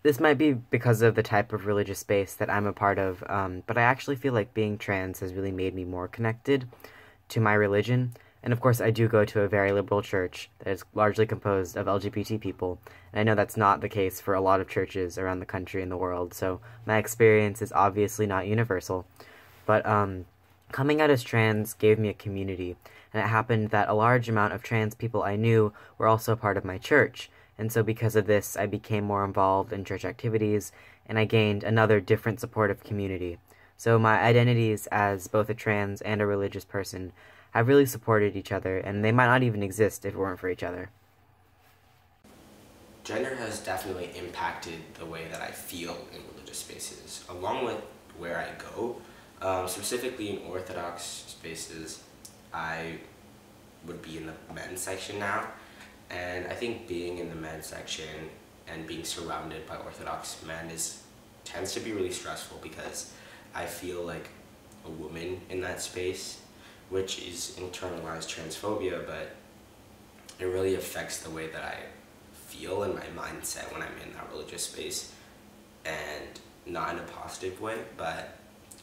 This might be because of the type of religious space that I'm a part of, but I actually feel like being trans has really made me more connected to my religion. And of course, I do go to a very liberal church that is largely composed of LGBT people. And I know that's not the case for a lot of churches around the country and the world, so my experience is obviously not universal. But coming out as trans gave me a community, and it happened that a large amount of trans people I knew were also part of my church. And so, because of this, I became more involved in church activities, and I gained another different supportive community. So, my identities as both a trans and a religious person have really supported each other, and they might not even exist if it weren't for each other. Gender has definitely impacted the way that I feel in religious spaces, along with where I go. Specifically in Orthodox spaces, I would be in the men's section now, and I think being in the men's section and being surrounded by Orthodox men tends to be really stressful because I feel like a woman in that space, which is internalized transphobia, but it really affects the way that I feel and my mindset when I'm in that religious space, and not in a positive way, but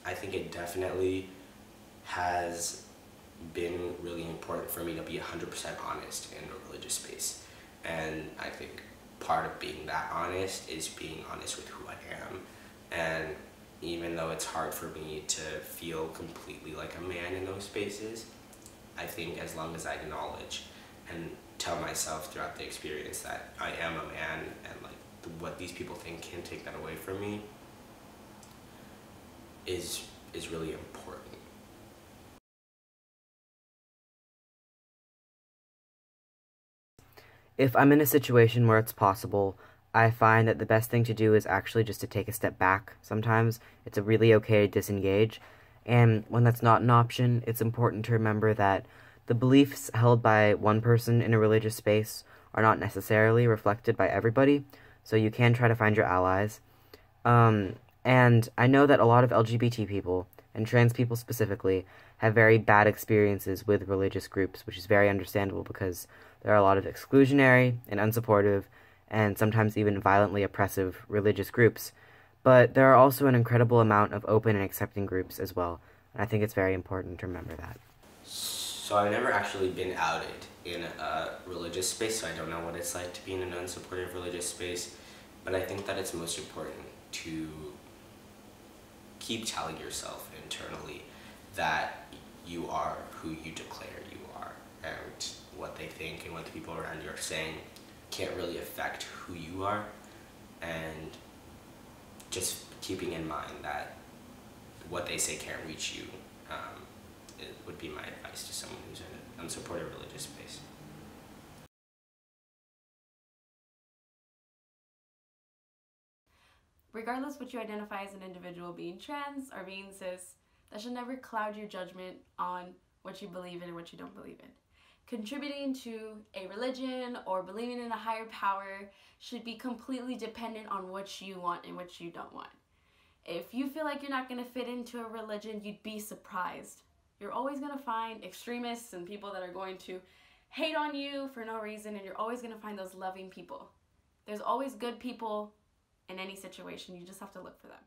I think it definitely has been really important for me to be 100% honest in a religious space. And I think part of being that honest is being honest with who I am. And even though it's hard for me to feel completely like a man in those spaces, I think as long as I acknowledge and tell myself throughout the experience that I am a man, and like what these people think can't take that away from me, is really important. If I'm in a situation where it's possible, I find that the best thing to do is actually just to take a step back. Sometimes it's really okay to disengage, and when that's not an option, it's important to remember that the beliefs held by one person in a religious space are not necessarily reflected by everybody, so you can try to find your allies. And I know that a lot of LGBT people, and trans people specifically, have very bad experiences with religious groups, which is very understandable because there are a lot of exclusionary and unsupportive, and sometimes even violently oppressive religious groups. But there are also an incredible amount of open and accepting groups as well, and I think it's very important to remember that. So I've never actually been outed in a religious space, so I don't know what it's like to be in an unsupportive religious space, but I think that it's most important to keep telling yourself internally that you are who you declare you are, and what they think and what the people around you are saying can't really affect who you are, and just keeping in mind that what they say can't reach you it would be my advice to someone who's in an unsupportive religious space. Regardless what you identify as an individual, being trans or being cis, that should never cloud your judgment on what you believe in and what you don't believe in. Contributing to a religion or believing in a higher power should be completely dependent on what you want and what you don't want. If you feel like you're not going to fit into a religion, you'd be surprised. You're always going to find extremists and people that are going to hate on you for no reason, and you're always going to find those loving people. There's always good people in any situation. You just have to look for them.